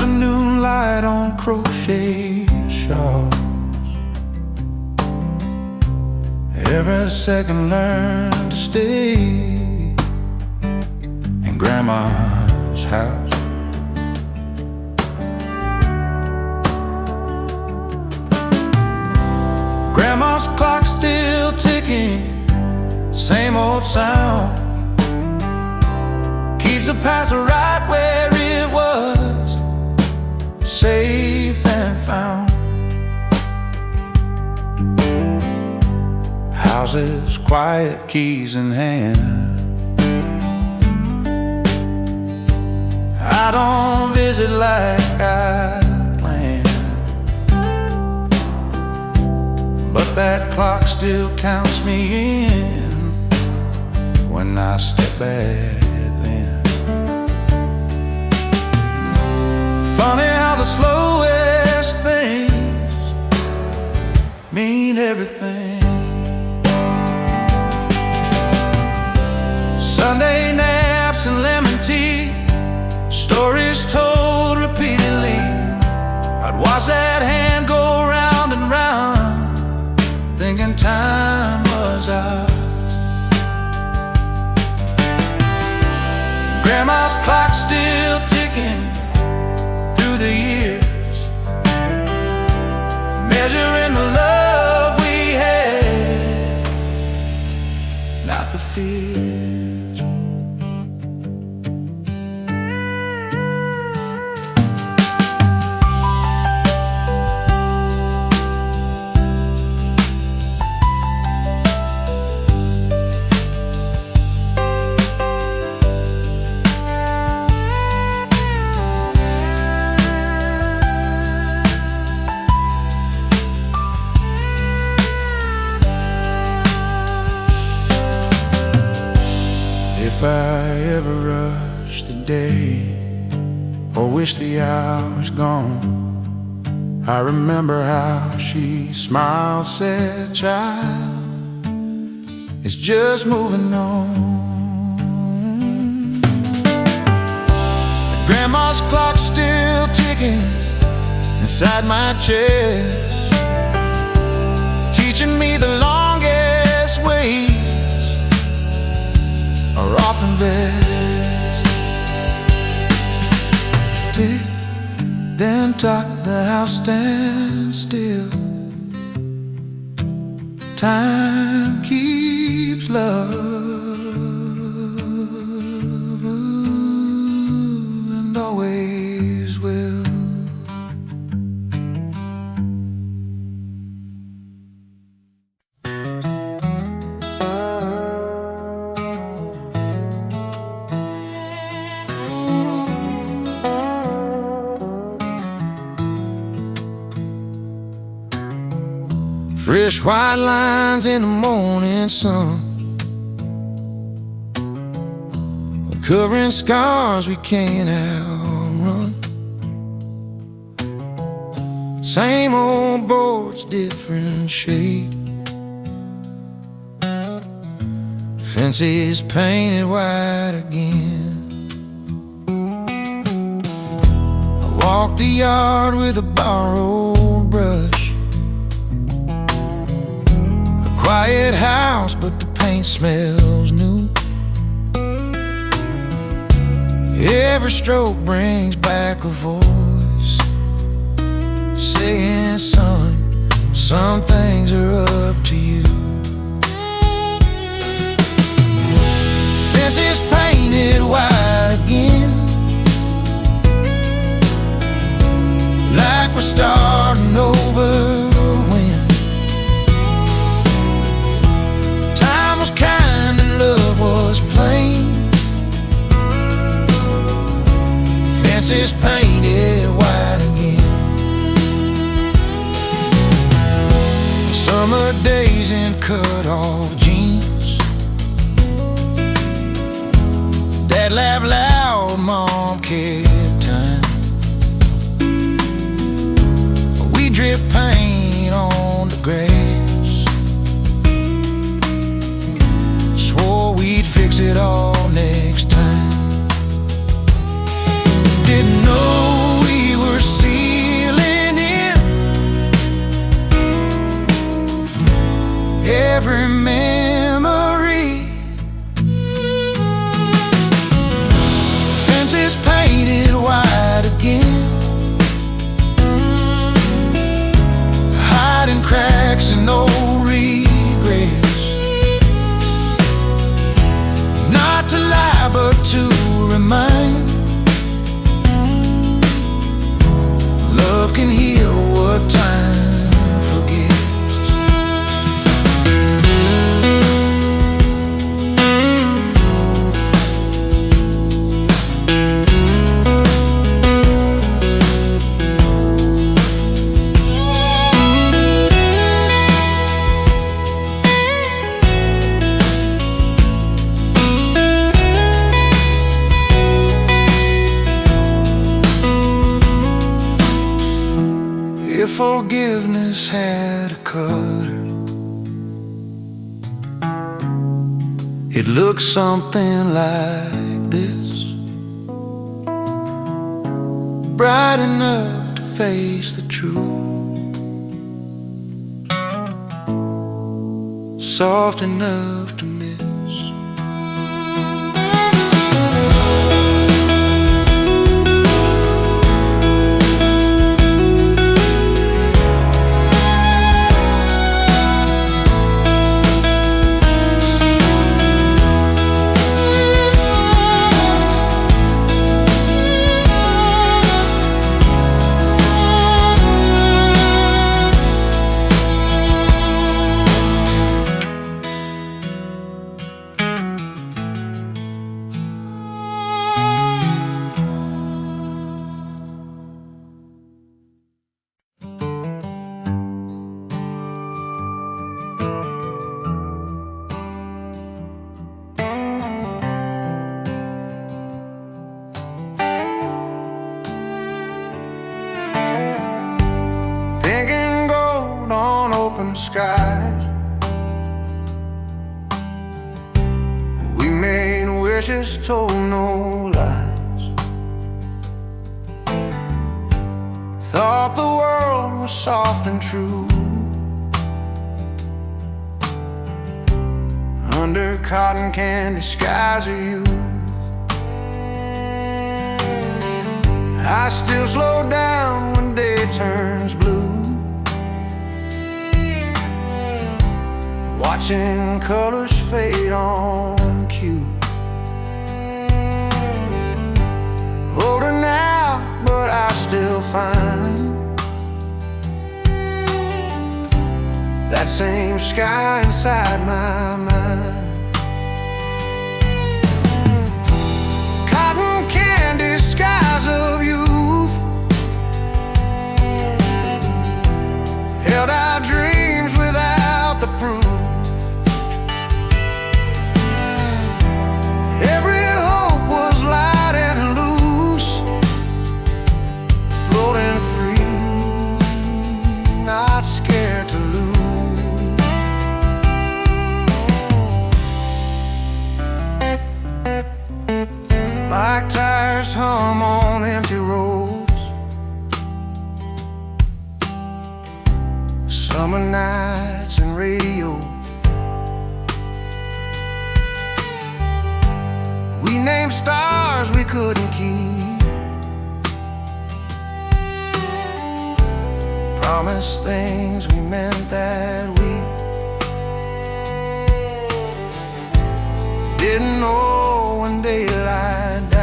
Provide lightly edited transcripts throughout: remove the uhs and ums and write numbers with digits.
afternoon light on crochet shawls. Every second learned to stay in Grandma's house. Grandma's clock still ticking, same old sound. Keeps the past right where it was, safe and found. Houses quiet, keys in hand. I don't visit like I planned, but that clock still counts me in when I step back then. Funny how the slowest things mean everything. Sunday naps and lemon tea, stories told repeatedly. I'd watch that hand go round and round, thinking time was ours. Grandma's clock still ticking through the years, measuring the love we had, not the fears. If I ever rush the day or wish the hour's gone, I remember how she smiled, said, "Child, it's just moving on." Grandma's clock's still ticking inside my chest, teaching me the longest ways are often best. Tick, then tock, the house stands still. Time keeps love and always will. Fresh white lines in the morning sun, covering scars we can't outrun. Same old boards, different shade. Fences painted white again. I walk the yard with a borrowed brush. Quiet house, but the paint smells new. Every stroke brings back a voice saying, "Son, some things are up to you." Fences painted white again, like we're starting over. Kind and love was plain. Fences painted white again. Summer days in cut-off jeans. Dad laughed loud, Mom kept time. We drip paint on the grass. We'd fix it all next time. Didn't know we Unforgiveness had a color. It looks something like this, bright enough to face the truth, soft enough to miss. Pink and gold on open skies, we made wishes, told no lies. Thought the world was soft and true, under cotton candy skies of you. I still slow down when day turns blue, watching colors fade on cue. Older now, but I still find that same sky inside my mind. Cotton candy skies of youth held our dreams without the proof. Every hope was light and loose, floating free, not scared to lose. Black tires hum on empty roads, summer nights and radio. We named stars we couldn't keep, promised things we meant that we didn't know when daylight died.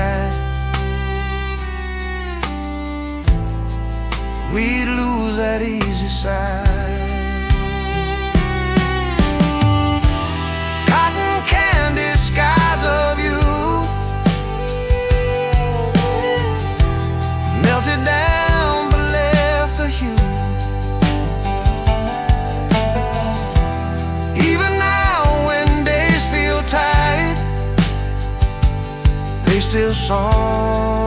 We'd lose that easy side. Cotton candy skies of you melted down but left a hue. Even now when days feel tight, they still soften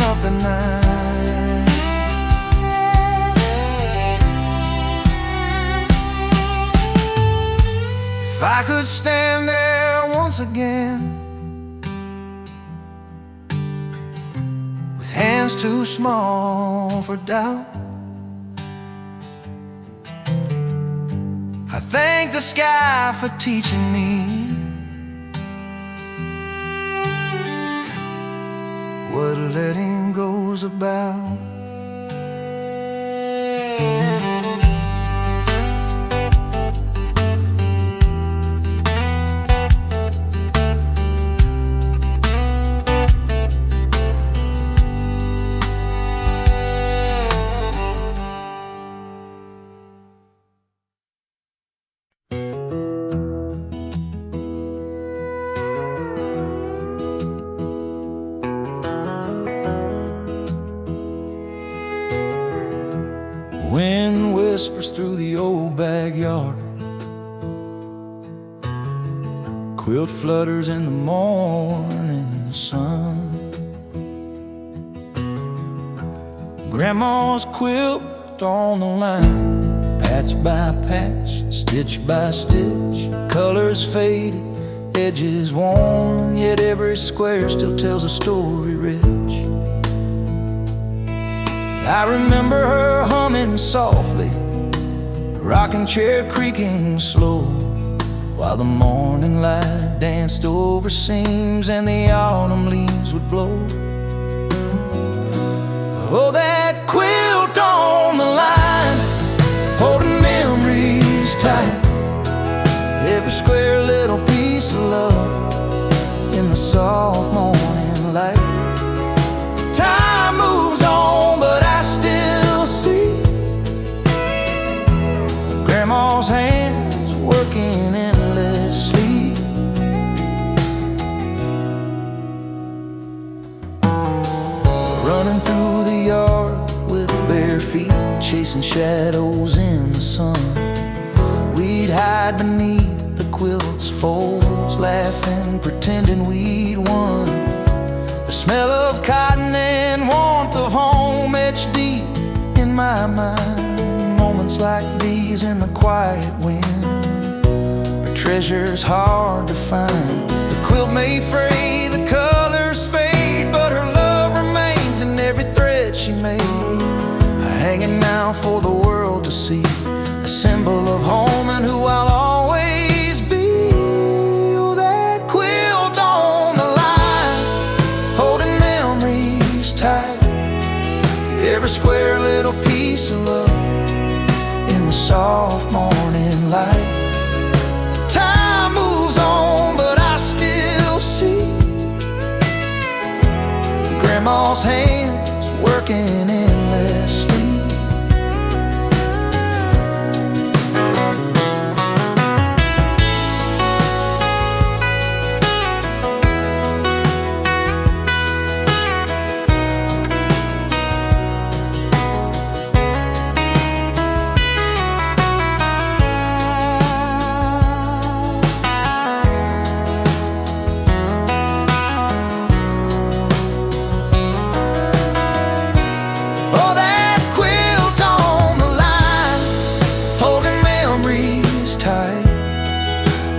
up the night. If I could stand there once again, hands too small for doubt, I thank the sky for teaching me what letting go's about. Wind whispers through the old backyard, quilt flutters in the morning sun. Grandma's quilt on the line, patch by patch, stitch by stitch, colors faded, edges worn, yet every square still tells a story rich. I remember her humming softly, rocking chair creaking slow, while the morning light danced over seams and the autumn leaves would blow. Oh, that quilt on the line, holding memories tight, every square little piece of love in the soft morning light. Time moves on, but I still see Grandma's hands working endlessly. Running through the yard with bare feet, chasing shadows in the sun. We'd hide beneath the quilt's folds, laughing, pretending we'd won. The smell of cotton and warmth of home etched deep in my mind. Moments like these in the quiet wind are treasures hard to find. The quilt may fray, the colors fade, but her love remains in every thread she made. Hanging now for the world to see, a symbol of home and who I'll always be. Oh, that quilt on the line, holding memories tight, every square little piece of love in the soft morning light. Time moves on, but I still see Grandma's hands working endlessly.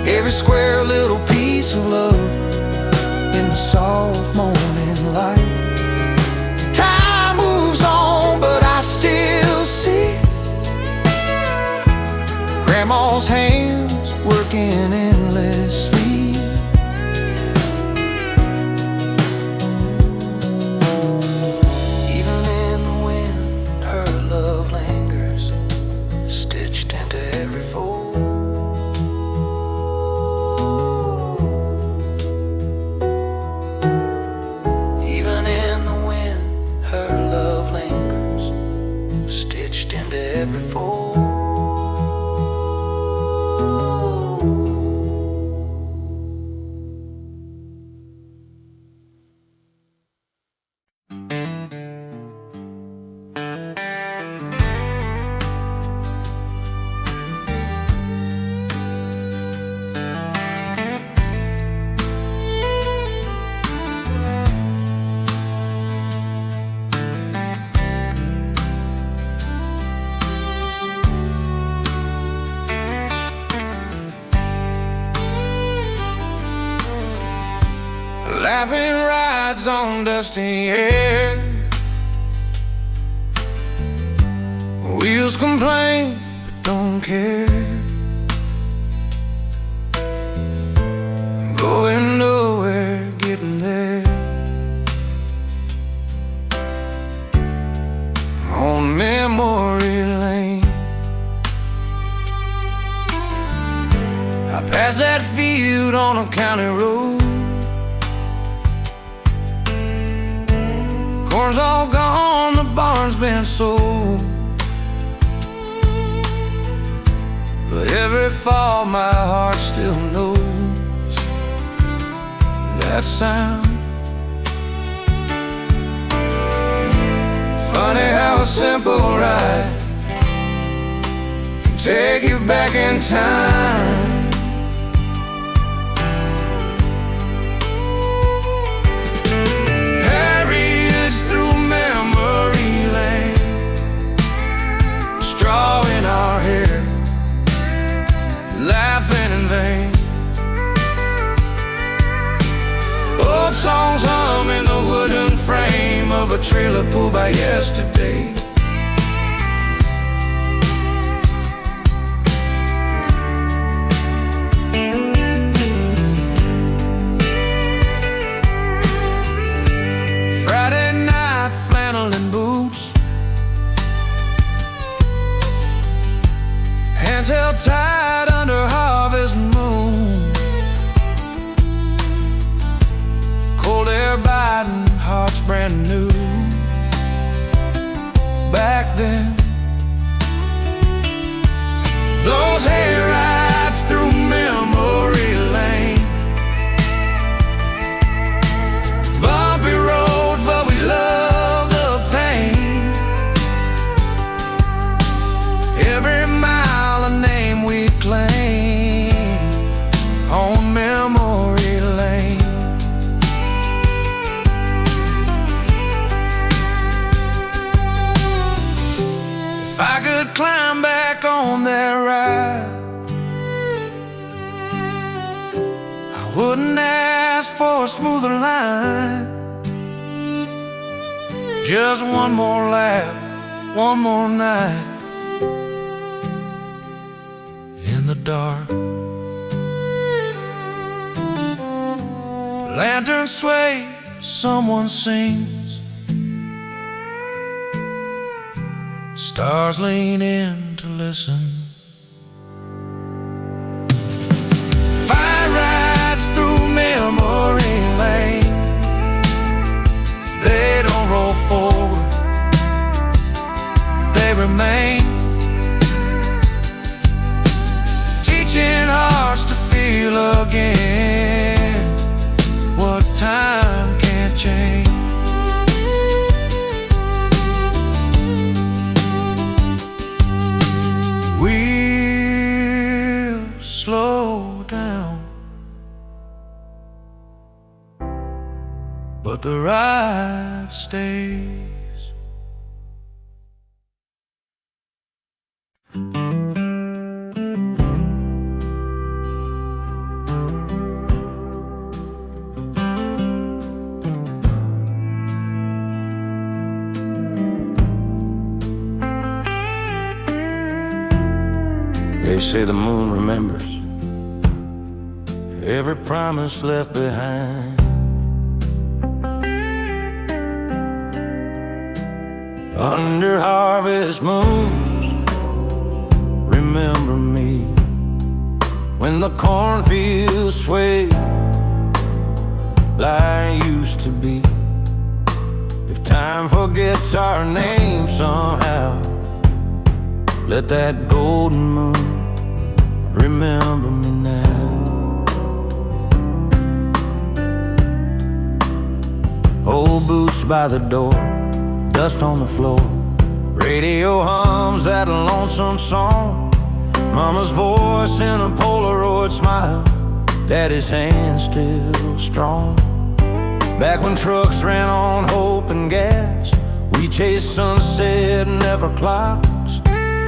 Every square little piece of love in the soft morning light. Time moves on, but I still see Grandma's hands working endlessly. Even in the wind, her love lingers, stitched into every fold. Every fold. Laughing rides on dusty air, wheels complain but don't care. Going nowhere, getting there. On memory lane, I passed that field on a county road. Corn's all gone, the barn's been sold. But every fall my heart still knows that sound. Funny how a simple ride can take you back in time. Through memory lane, songs hum in the wooden frame of a trailer pulled by yesterday. Friday night flannel and boots, hands held tight under harvest moon, cold air biting, hearts brand new. Back then, those hair rides through memory lane, bumpy roads, but we love the pain. Every mile a name we claim on memory lane. If I could climb back on that ride, I wouldn't ask for a smoother line. Just one more lap, one more night in the dark. Lantern sway, someone sings, stars lean in to listen. Fire rides through memory lane, they don't roll forward, they remain, teaching hearts to feel again what time can't change. We'll slow down, but the ride stays. They say the moon remembers every promise left behind. Under harvest moons, remember me when the cornfields sway like I used to be. If time forgets our name somehow, let that golden moon remember me now. Old boots by the door, dust on the floor, radio hums that lonesome song, mama's voice in a Polaroid smile, daddy's hand still strong. Back when trucks ran on hope and gas, we chased sunset, never clocks.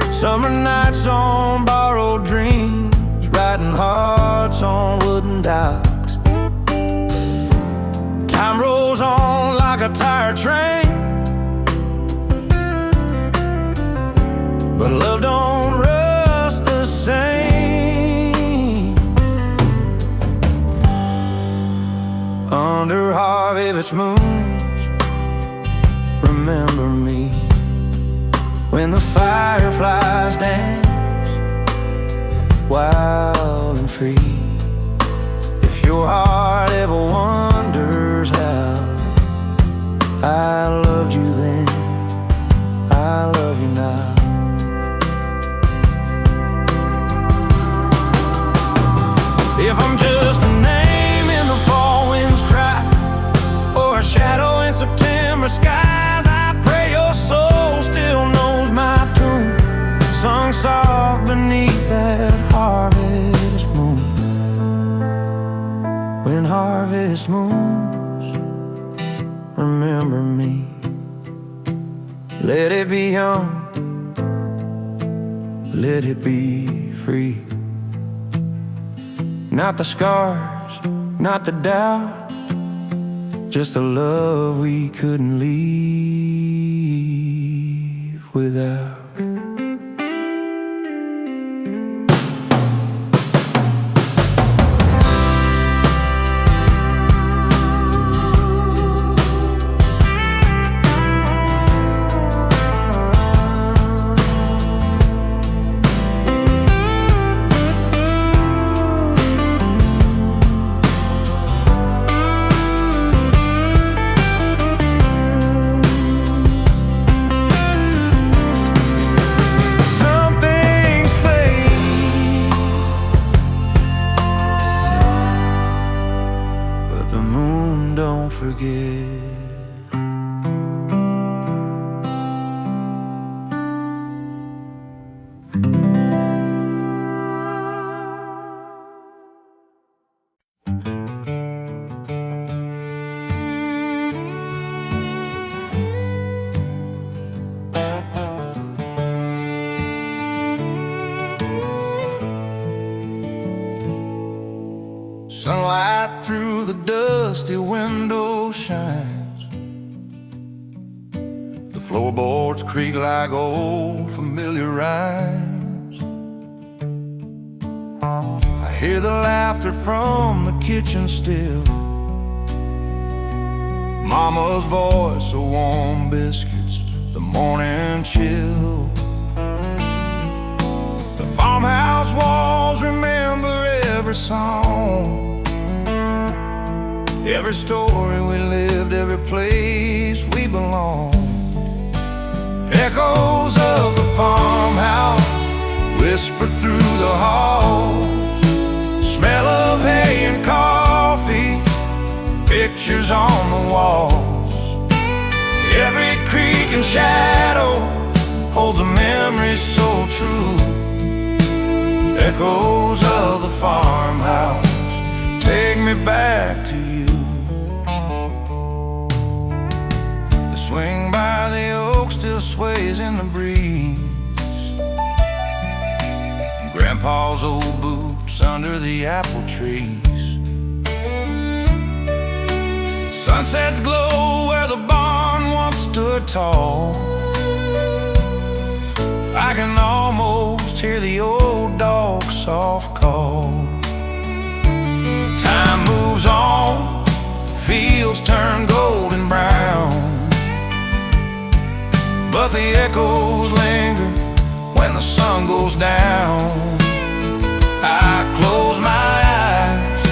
Summer nights on borrowed dreams, riding hearts on wooden docks. Time rolls on like a tired train, but love don't rust the same. Under harvest moons, remember me when the fireflies dance wild and free. If your heart ever wonders how I loved you then, I love you now. If I'm just a name in the fall wind's cry, or a shadow in September skies, I pray your soul still knows my tune, sung soft beneath that harvest moon. When harvest moons, remember me. Let it be young, let it be free. Not the scars, not the doubt, just a love we couldn't leave without. Sunlight through the dusty window shines. The floorboards creak like old familiar rhymes. I hear the laughter from the kitchen still. Mama's voice, the warm biscuits, the morning chill. The farmhouse walls remember every song, every story we lived, every place we belong. Echoes of the farmhouse whisper through the halls. Smell of hay and coffee, pictures on the walls. Every creak and shadow holds a memory so true. Echoes of the farmhouse take me back to you. The swing by the oak still sways in the breeze. Grandpa's old boots under the apple trees. Sunsets glow where the barn once stood tall. I can almost hear the old dog's soft call. Time moves on, fields turn golden brown, but the echoes linger when the sun goes down. I close my eyes,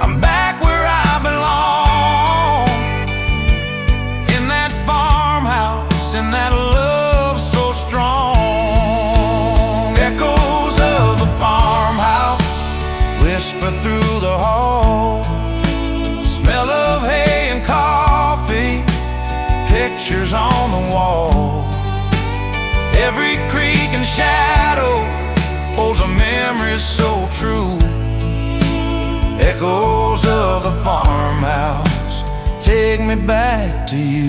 I'm back where I belong. In that farmhouse, in that love so strong. Echoes of the farmhouse whisper through the hall. Smell of hay and coffee, pictures on the wall. Every creak and shadow holds a memory so true. Echoes of the farmhouse take me back to you.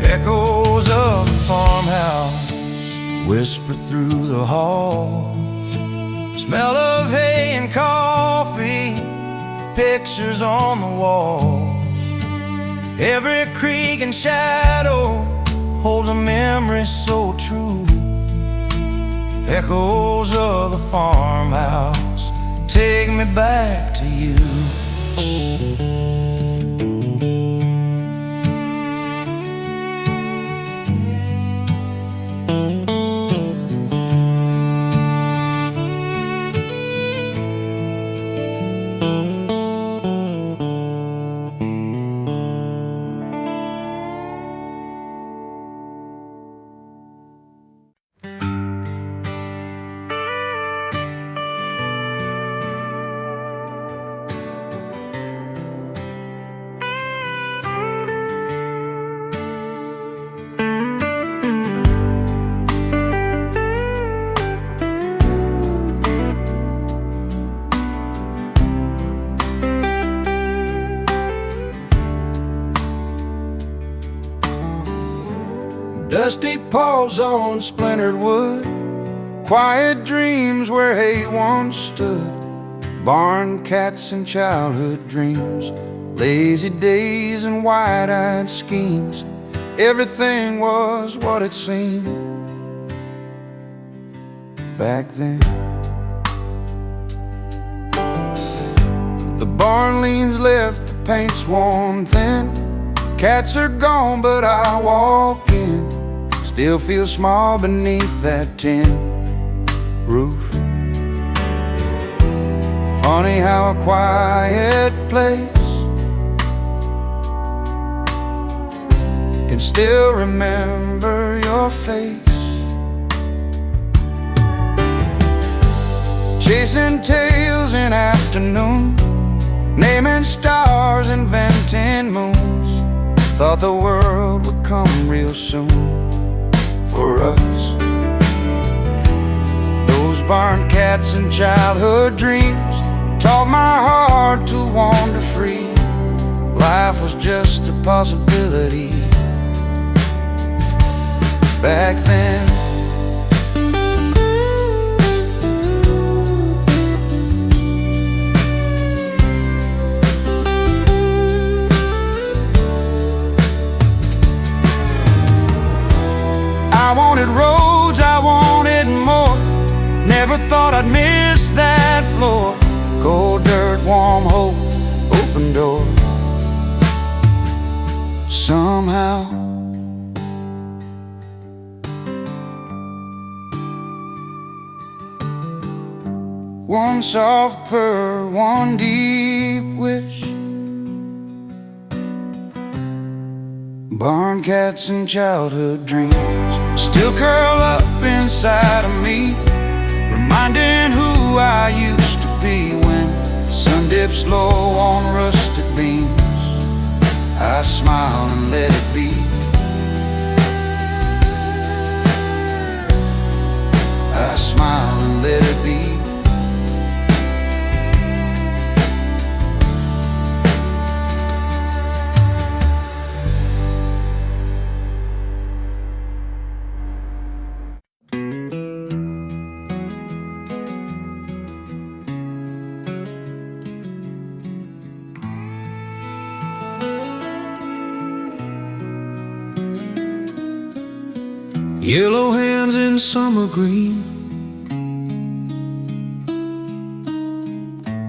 Echoes of the farmhouse whisper through the halls. Smell of hay and coffee, pictures on the walls. Every creak and shadow holds a memory so true. Echoes of the farmhouse take me back to you. Dusty paws on splintered wood, quiet dreams where hay once stood, barn cats and childhood dreams, lazy days and wide-eyed schemes. Everything was what it seemed back then. The barn leans left, the paint's worn thin, cats are gone but I walk in, still feel small beneath that tin roof. Funny how a quiet place can still remember your face. Chasing tails in afternoon, naming stars, inventing moons. Thought the world would come real soon for us. Those barn cats and childhood dreams taught my heart to wander free. Life was just a possibility back then. I wanted roads, I wanted more. Never thought I'd miss that floor. Cold dirt, warm hope, open door. Somehow one soft purr, one deep wish. Barn cats and childhood dreams still curl up inside of me, reminding who I used to be. When sun dips low on rusted beams, I smile and let it be. I smile and let it be. Yellow hands in summer green,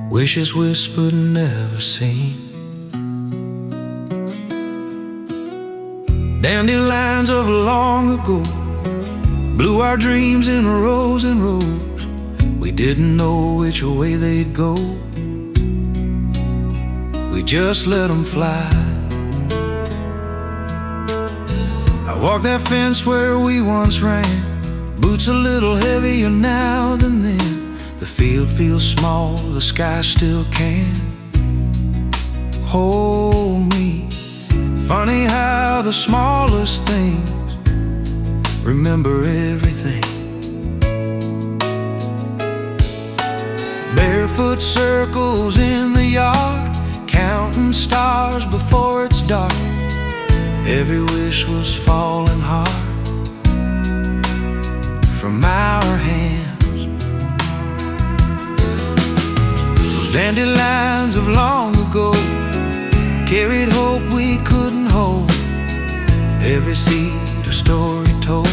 wishes whispered, never seen. Dandelions of long ago blew our dreams in rows and rows. We didn't know which way they'd go, we just let them fly. I walk that fence where we once ran, boots a little heavier now than then. The field feels small, the sky still can hold me. Funny how the smallest things remember everything. Barefoot circles in the yard, counting stars before it's dark. Every wish was falling hard from our hands. Those dandelions of long ago carried hope we couldn't hold. Every seed a story told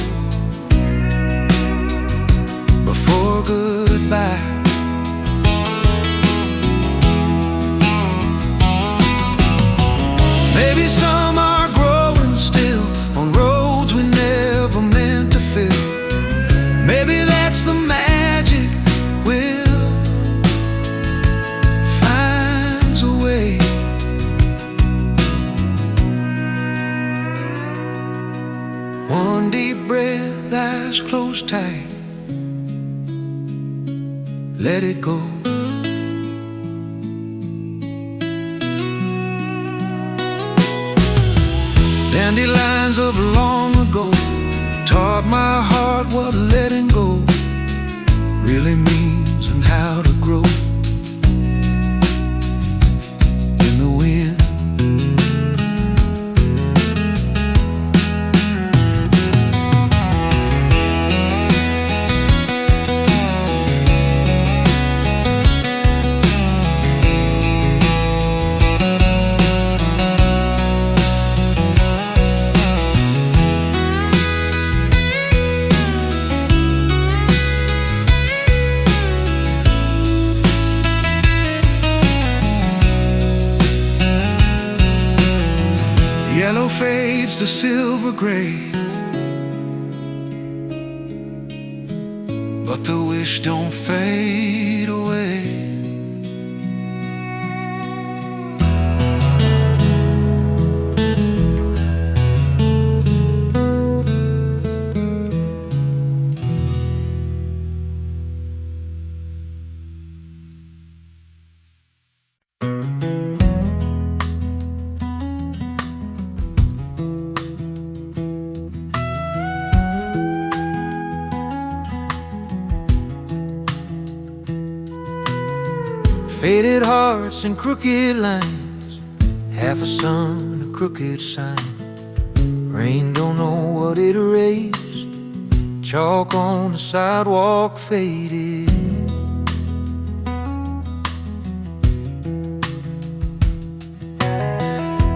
before goodbye. Maybe some are growing still on roads we never meant to fill. Maybe that's the magic, will finds a way. One deep breath, eyes closed tight, let it go. Dandelions of long ago taught my heart what letting go really means and how to grow in the wind. against a silver gray. But the wish don't fade away. Faded hearts and crooked lines, half a sun, a crooked sign. Rain don't know what it erased, chalk on the sidewalk faded.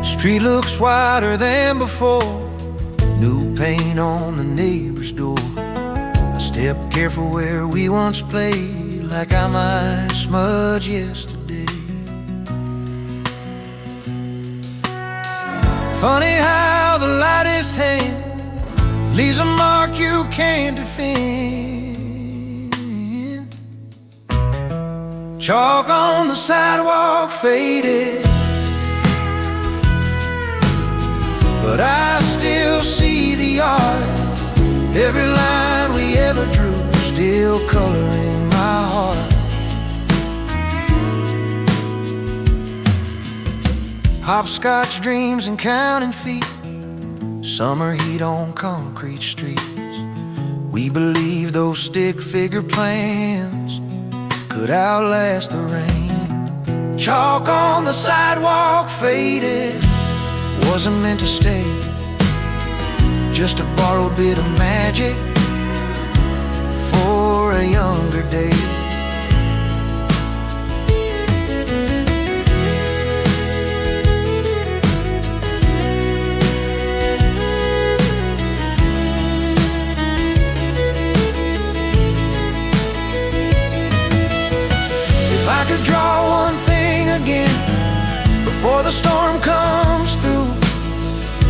Street looks wider than before, new paint on the neighbor's door. I step careful where we once played, like I might smudge yesterday. Funny how the lightest hand leaves a mark you can't defend. Chalk on the sidewalk faded, but I still see the art. Every line we ever drew still coloring my heart. Hopscotch dreams and counting feet, summer heat on concrete streets. We believed those stick figure plans could outlast the rain. Chalk on the sidewalk faded, wasn't meant to stay, just a borrowed bit of magic for a younger day. If I could draw one thing again before the storm comes through,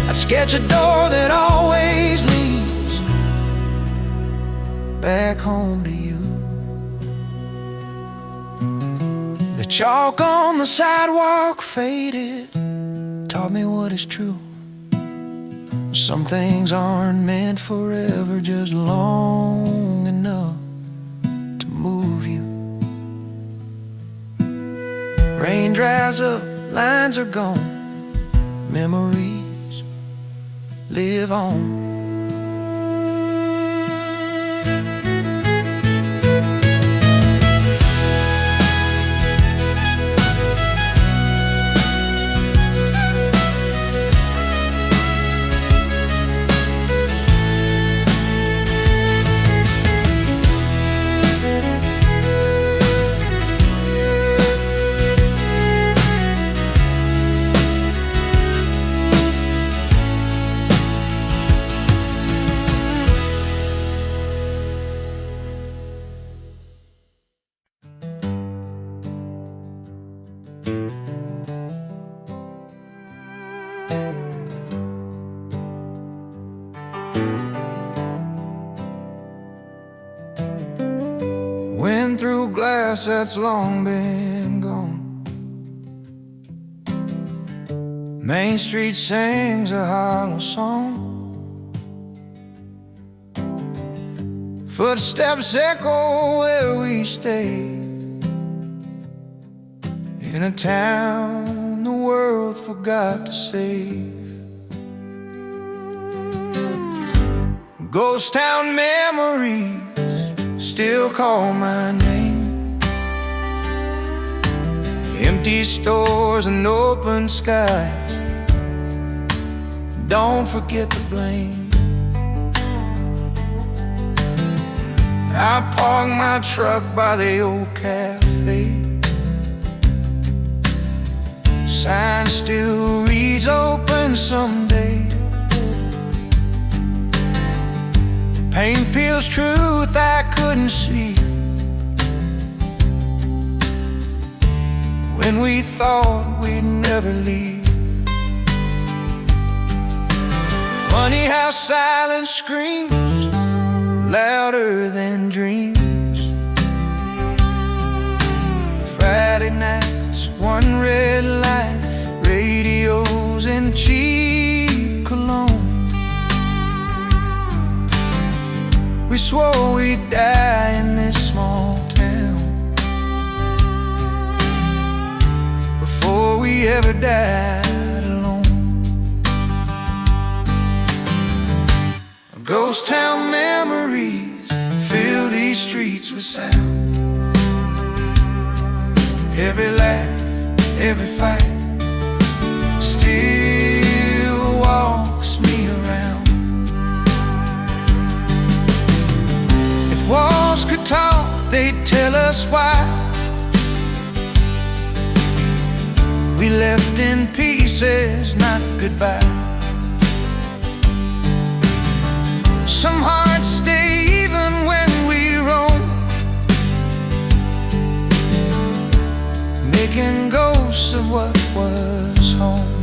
I'd sketch a door that always leads back home to you. The chalk on the sidewalk faded, taught me what is true. Some things aren't meant forever, just long enough to move you. Rain dries up, lines are gone, memories live on. Wind through glass that's long been gone. Main Street sings a hollow song. Footsteps echo where we stayed, in a town the world forgot to save. Ghost town memories still call my name. Empty stores and open skies, don't forget the blame. I park my truck by the old cafe. Sign still reads open someday. Paint peels truth I couldn't see when we thought we'd never leave. Funny how silence screams louder than dreams. Friday nights, one red light, radios and cheap cologne. We swore we'd die in this small town before we ever died alone. Ghost town memories fill these streets with sound. Every laugh, every fight still walks me around. If walls could talk, they'd tell us why we left in pieces, not goodbye. Some hearts stay even when we roam, making ghosts of what was home.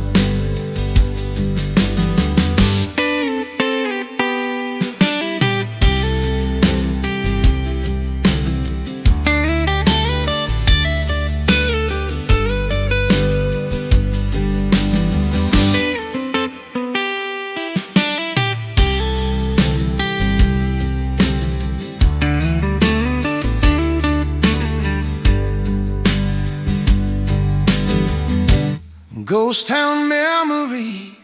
Ghost town memory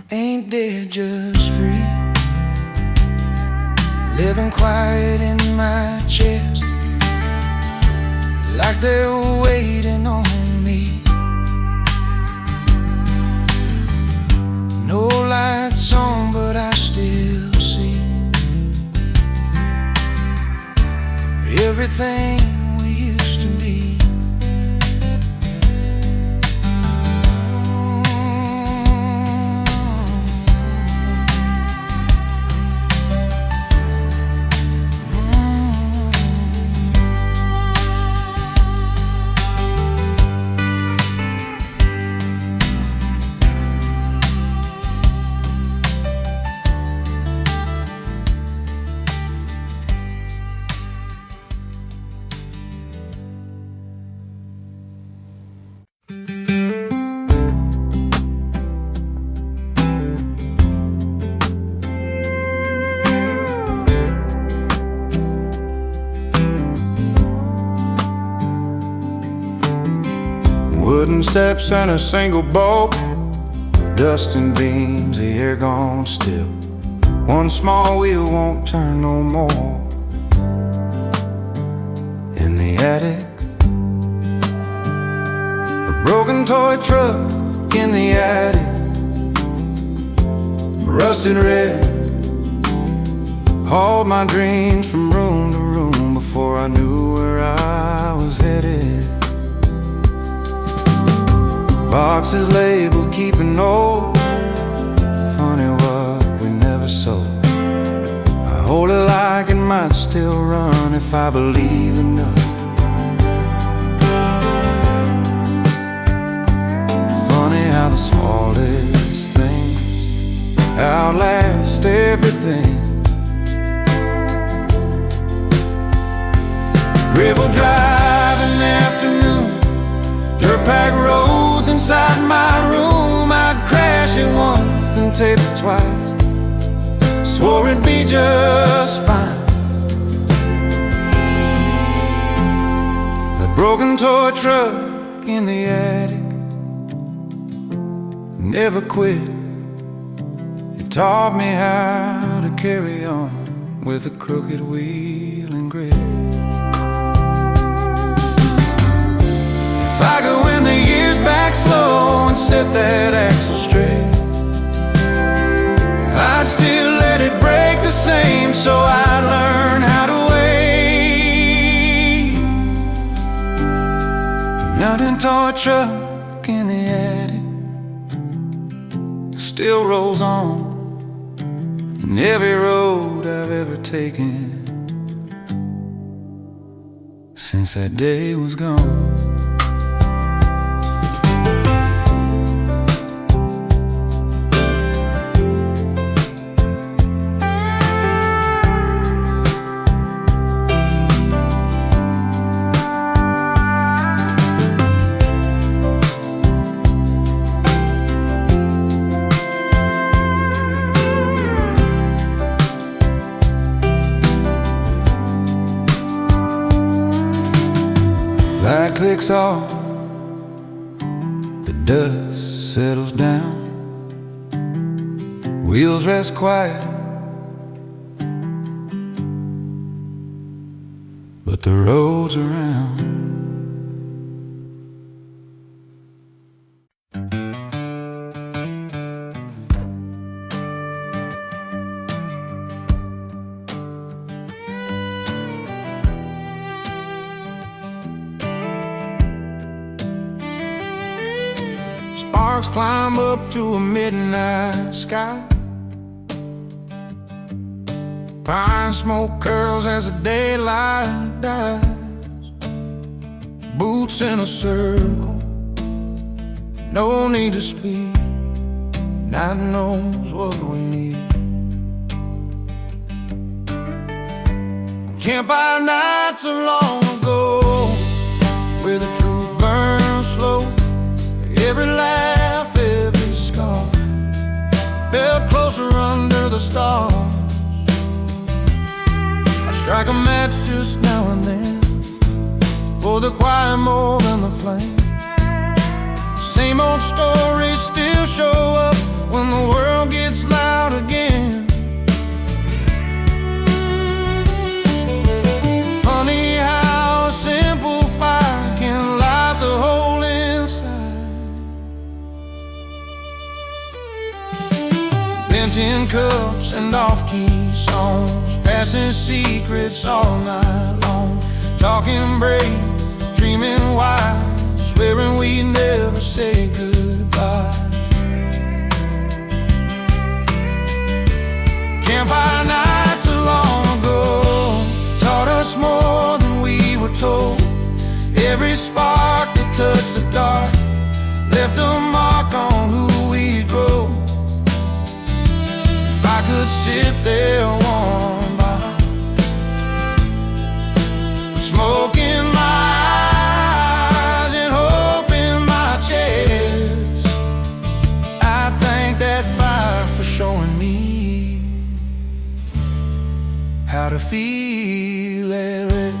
ain't dead, just free, living quiet in my chest, like they're waiting on me. No lights on, but I still see everything we used to be. Wooden steps and a single bolt, dust and beams, the air gone still. One small wheel won't turn no more. In the attic, a broken toy truck in the attic, rusted red, hauled my dreams from room to room before I knew where I was headed. Boxes labeled keeping old, funny what we never sold. I hold it like it might still run if I believe enough. Funny how the smallest things outlast everything. Gravel driving afternoon, dirt pack roads inside my room. I'd crash it once, then tape it twice. Swore it'd be just fine. That broken toy truck in the attic never quit. It taught me how to carry on with a crooked wheel and grit. If I could win the years back slow and set that axle straight, I'd still let it break the same, so I'd learn how to wait. Mountain toy truck in the attic still rolls on, and every road I've ever taken since that day was gone. clicks off, the dust settles down, wheels rest quiet, but the road's around. Sparks climb up to a midnight sky. Pine smoke curls as the daylight dies. Boots in a circle, no need to speak. Night knows what we need. Campfire nights so long ago, where the truth burns slow. Every laugh, every scar felt closer under the stars. I strike a match just now and then for the quiet more than the flame. Same old stories still show up when the world gets loud again. Funny how a simple fire can light the hole inside. Tin cups and off-key songs, passing secrets all night long, talking brave, dreaming wide, swearing we never say goodbye. Campfire nights so long ago taught us more than we were told. Every spark that touched the dark left a mark on who we'd grow. I could sit there warm by, smoke in my eyes and hope in my chest. I thank that fire for showing me how to feel at rest.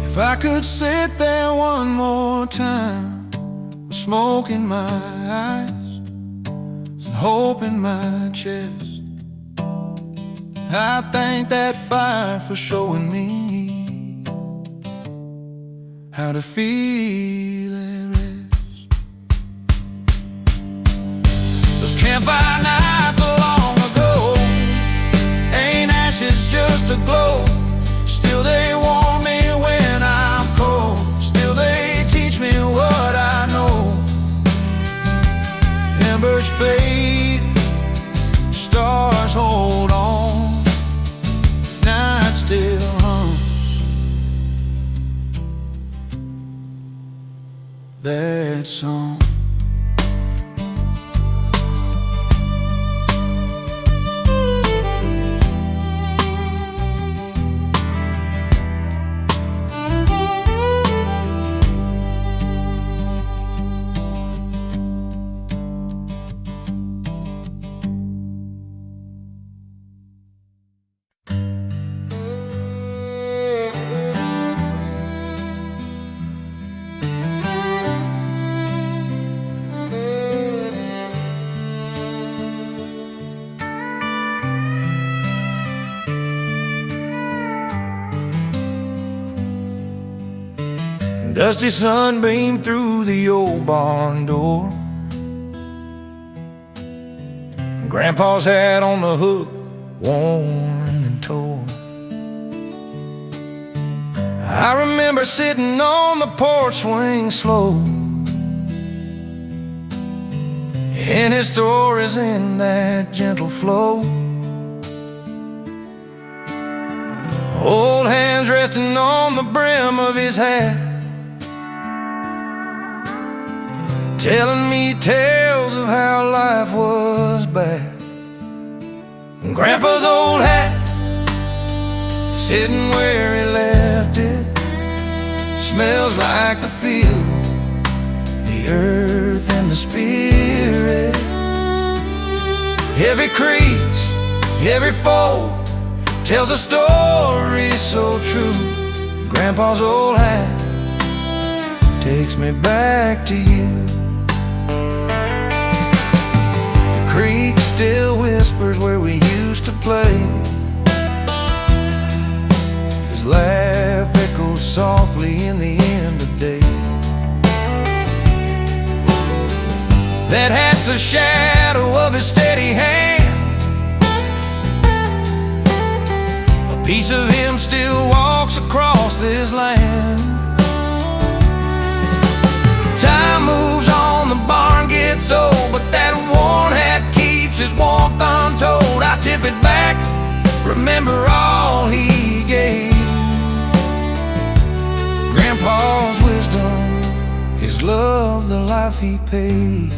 If I could sit there one more time with smoke in my eyes and hope in my chest, I thank that fire for showing me how to feel at rest. Those campfire nights so long ago ain't ashes, just a glow. Still they warm me when I'm cold. Still they teach me what I know. Embers fade, stars hold on. Night still hums that song. Dusty sunbeam through the old barn door. Grandpa's hat on the hook, worn and torn. I remember sitting on the porch swing slow, and his stories in that gentle flow. Old hands resting on the brim of his hat, telling me tales of how life was back. Grandpa's old hat sitting where he left it, smells like the field, the earth and the spirit. Every crease, every fold tells a story so true. Grandpa's old hat takes me back to you. The creek still whispers where we used to play. His laugh echoes softly in the end of day. That hat's a shadow of his steady hand. A piece of him still walks across this land. Time moves on, the barn gets old, but that worn hat keeps his warmth untold. I tip it back, remember all he gave. Grandpa's wisdom, his love, the life he paid.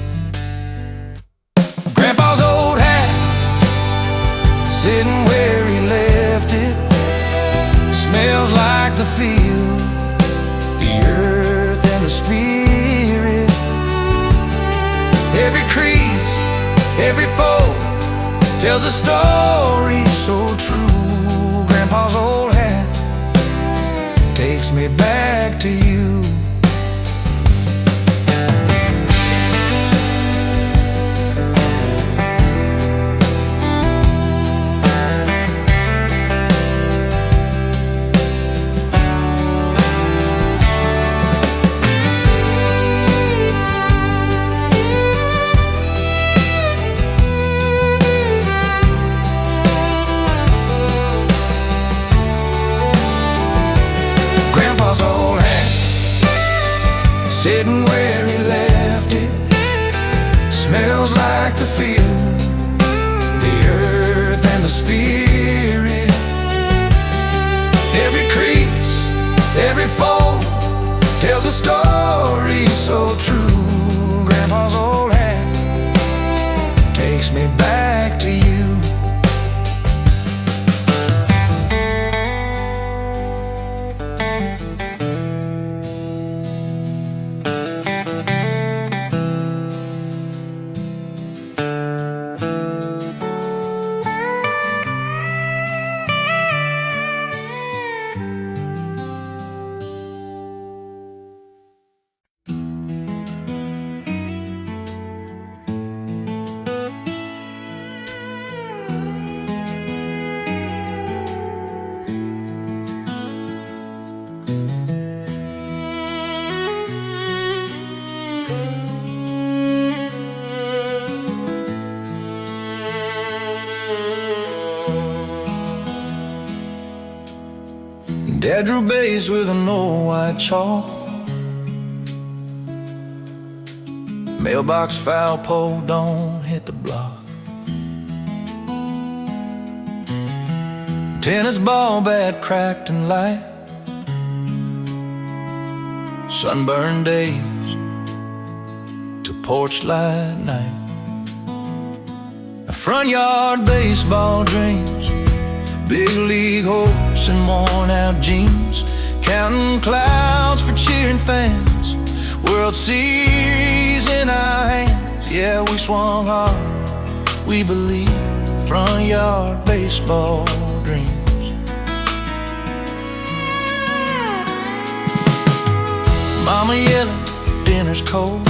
Grandpa's old hat, sitting where he left it, smells like the field, the earth and the spirit. Every crease, every fold tells a story so true. Grandpa's old hat takes me back to you. Grandpa's old hat, sitting where he left it, smells like the field, the earth and the spirit. Every crease, every fold tells a story so true. Grandpa's old hat takes me back to you. Dad drew base with an old white chalk, mailbox foul pole, don't hit the block. Tennis ball bat cracked and light, sunburned days to porch light night. A front yard baseball dreams, big league hopes and worn out jeans, counting clouds for cheering fans, World Series in our hands. Yeah, we swung hard, we believe, front yard baseball dreams. Mama yelling, dinner's cold,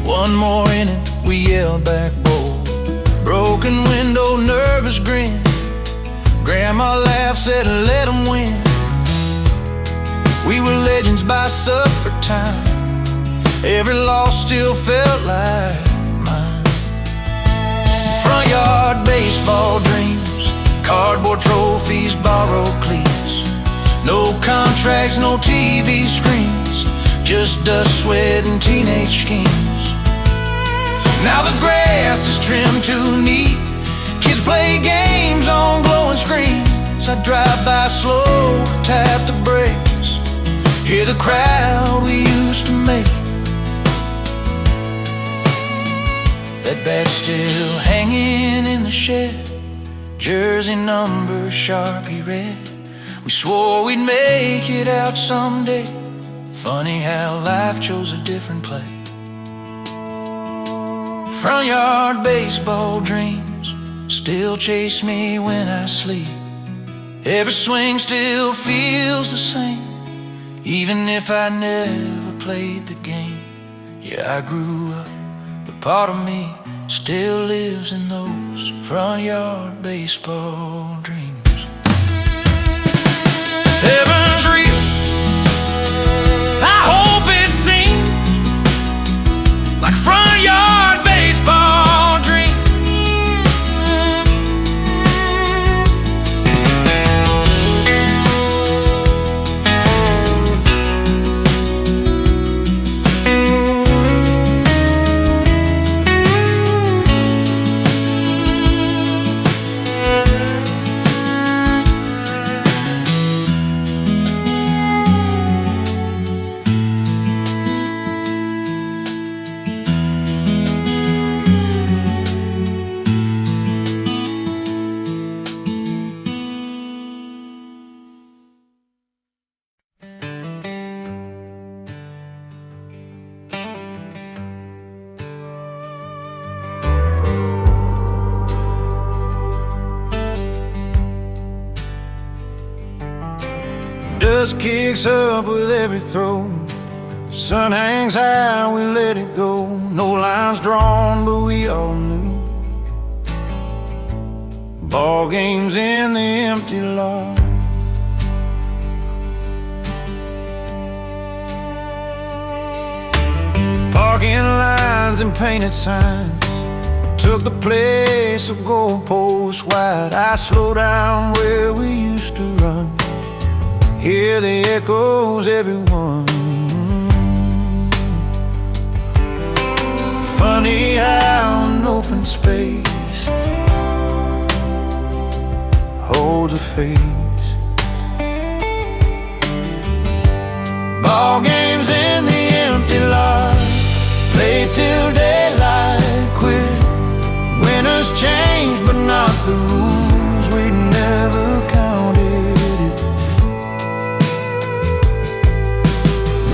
one more inning, we yelled back bold. Broken window, nervous grin, Grandma laughed, said let 'em win. We were legends by supper time, every loss still felt like mine. Front yard baseball dreams, cardboard trophies, borrowed cleats, no contracts, no TV screens, just dust, sweat, and teenage schemes. Now the grass is trimmed too neat, kids play games on glowing screens. I drive by slow, tap the brakes, hear the crowd we used to make. That badge still hanging in the shed, jersey number Sharpie red. We swore we'd make it out someday. Funny how life chose a different play. Front yard baseball dreams still chase me when I sleep. Every swing still feels the same, even if I never played the game. Yeah, I grew up, but part of me still lives in those front yard baseball dreams. If heaven's real, I hope it seems like front yard baseball dreams. Dust kicks up with every throw, sun hangs high, we let it go. No lines drawn, but we all knew. Ball games in the empty lot. Parking lines and painted signs took the place of goalposts wide. I slow down where we used to run, hear the echoes, everyone. Funny how an open space holds a face. Ball games in the empty lot, play till daylight, quit. Winners change, but not the rules. We never counted it.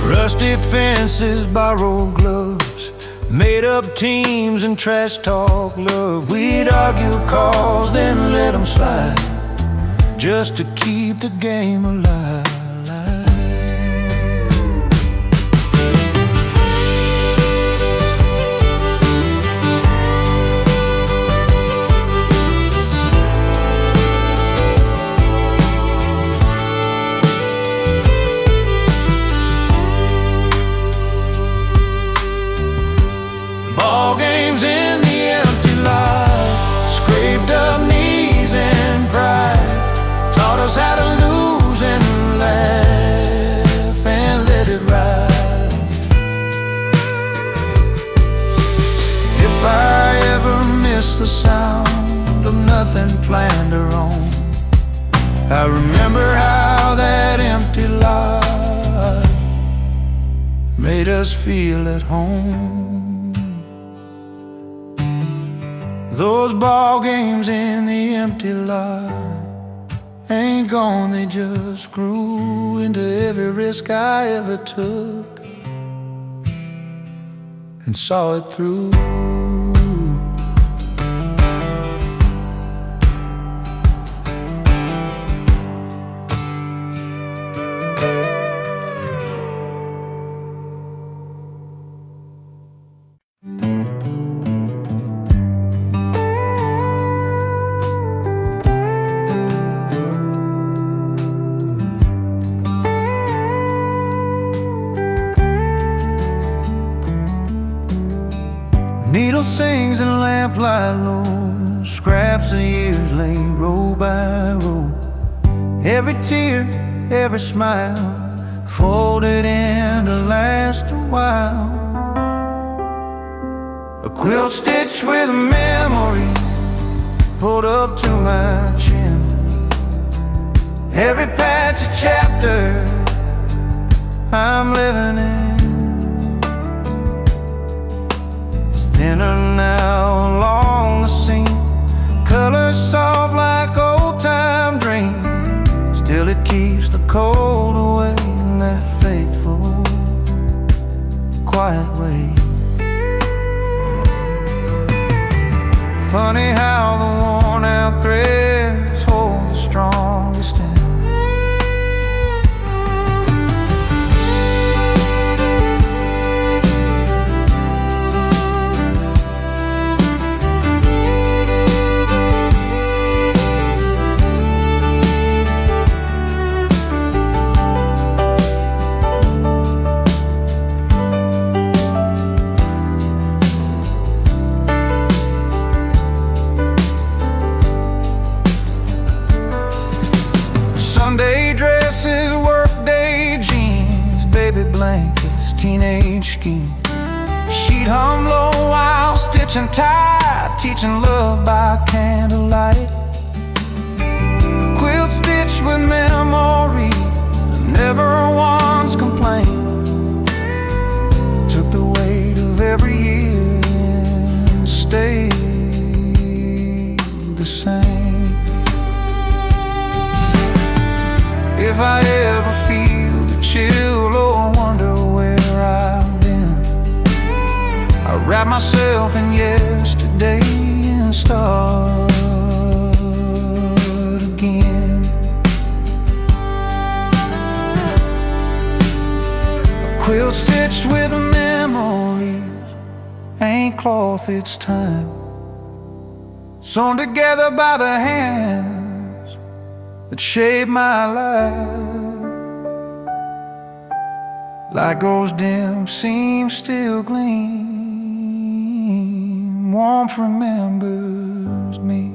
Rusty fences, borrowed gloves, made up teams and trash talk love. We'd argue calls, then let them slide, just to keep the game alive. Ball games in the empty lot, scraped up knees and pride, taught us how to lose and laugh and let it ride. If I ever miss the sound of nothing planned or wrong, I remember how that empty lot made us feel at home. Those ball games in the empty lot ain't gone, they just grew into every risk I ever took and saw it through. Needle sings and lamplight low, scraps of years lay row by row. Every tear, every smile, folded in to last a while. A quilt stitched with a memory pulled up to my chin. Every patch a chapter I'm living in. Thinner now the cold away in that faithful, quiet way. Funny how the worn out threads hold the strongest end. Sunday dresses, workday jeans, baby blankets, teenage scheme. She'd hum low while stitching tie, teaching love by candlelight. Quilt stitched with memories, never once complained. Took the weight of every year and stayed the same. If I ever feel the chill or wonder where I've been, I wrap myself in yesterday and start again. A quilt stitched with memories, ain't cloth, it's time, sewn together by the hands that shaped my life. Light goes dim, seams still gleam, warmth remembers me.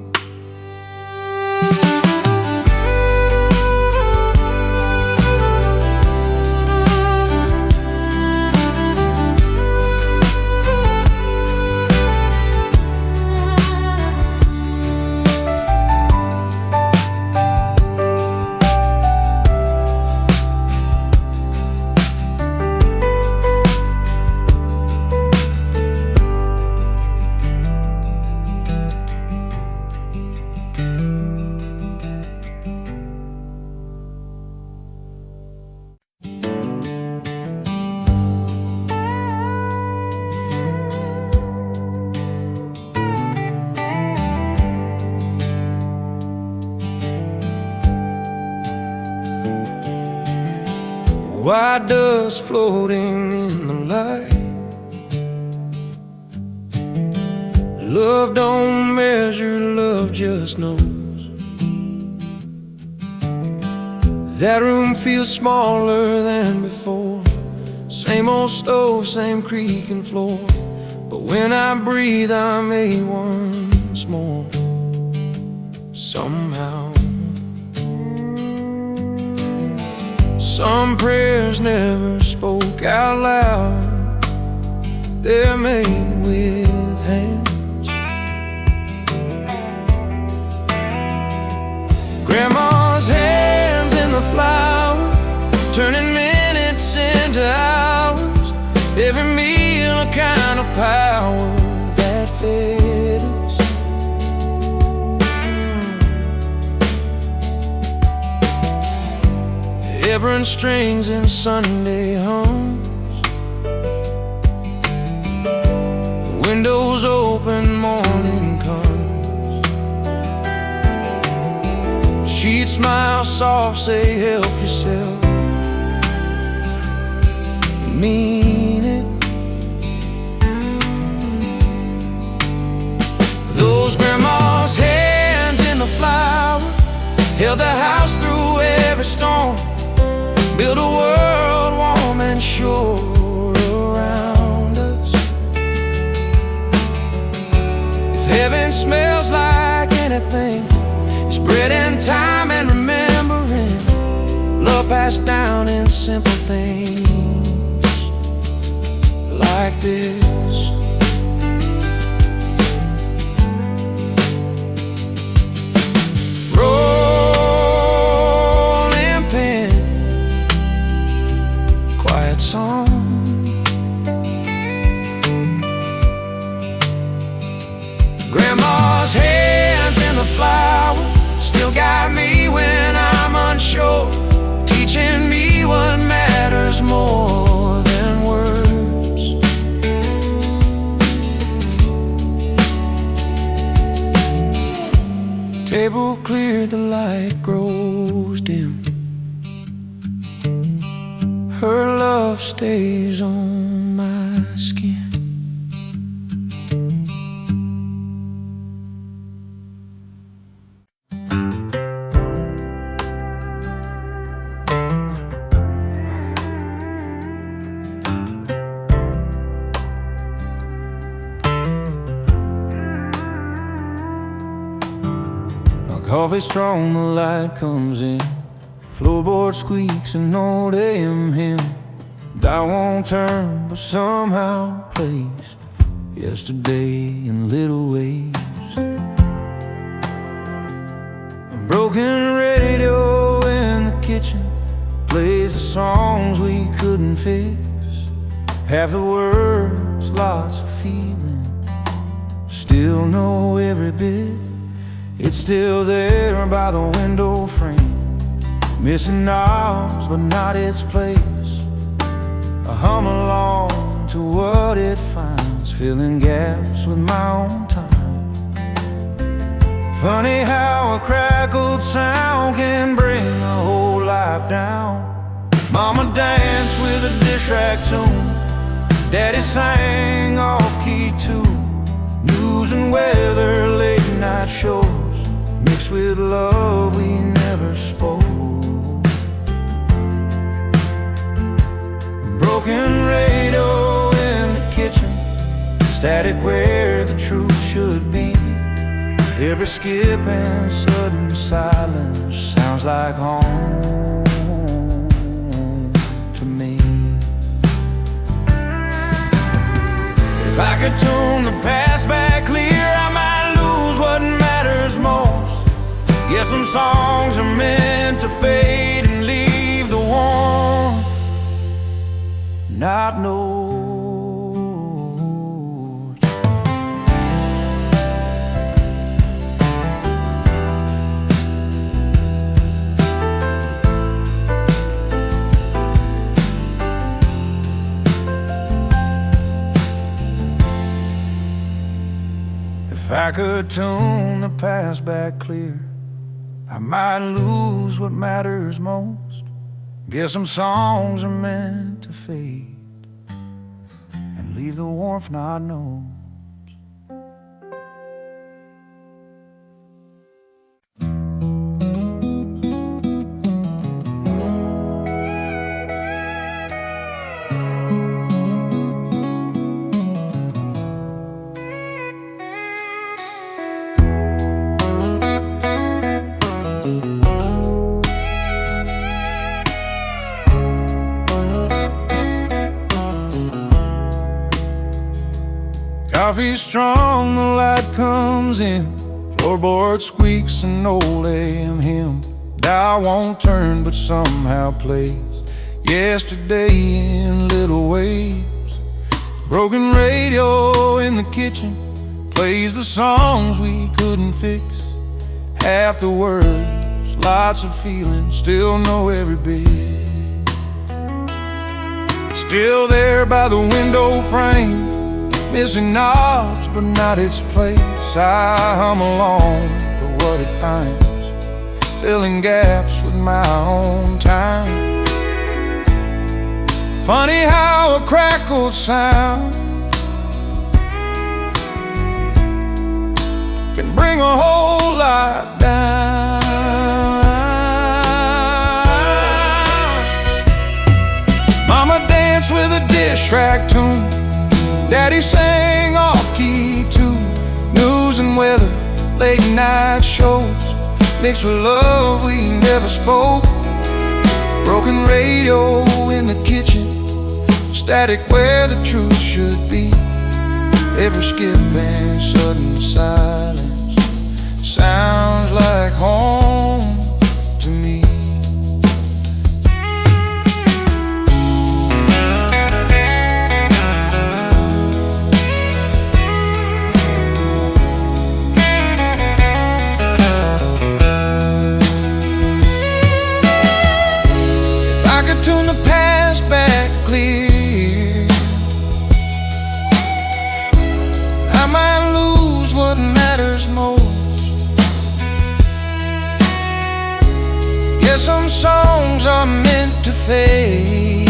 White dust floating in the light. Love don't measure, love just knows. That room feels smaller than before. Same old stove, same creaking floor. But when I breathe, I'm a once more. Somehow some prayers never spoke out loud. They're made with hands. Grandma's hands in the flour, turning minutes into hours. Every meal a kind of power that fed us. Vibrant strings and Sunday hums. Windows open, morning comes. She'd smile soft, say help yourself, and mean it. Those grandma's hands in the flour held the house through every storm. Build a world warm and sure around us. If heaven smells like anything, it's bread and time and remembering. Love passed down in simple things like this. Song. Grandma's hands in the flour still guide me when I'm unsure. light grows dim, her love stays on my skin. Coffee strong, the light comes in, floorboard squeaks an old AM hymn. Dial won't turn, but somehow plays yesterday in little waves. A broken radio in the kitchen plays the songs we couldn't fix. Half the words, lots of feeling, still know every bit. It's still there by the window frame, missing knobs but not its place. I hum along to what it finds, filling gaps with my own time. Funny how a crackled sound can bring a whole life down. Mama danced with a dish rack tune, Daddy sang off-key too. News and weather, late night shows, mixed with love we never spoke. Broken radio in the kitchen, static where the truth should be. Every skip and sudden silence sounds like home to me. If I could tune the past back clear, I might lose what matters most. Guess some songs are meant to fade and leave the warmth not noticed. If I could tune the past back clear, I might lose what matters most. Guess some songs are meant to fade and leave the warmth not known. Coffee strong, the light comes in, floorboard squeaks an old AM hymn. Dial won't turn but somehow plays yesterday in little waves. Broken radio in the kitchen plays the songs we couldn't fix. Half the words, lots of feelings, still know every bit. It's still there by the window frame, missing knobs but not its place. I hum along to what it finds, filling gaps with my own time. Funny how a crackled sound can bring a whole life down. Mama danced with a dish rack tune, Daddy sang off-key too. News and weather, late night shows, mixed with love we never spoke. Broken radio in the kitchen, static where the truth should be. Every skip and sudden silence sounds like home to me. Tune the past back clear, I might lose what matters most. fade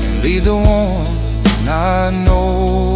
and leave the one I know.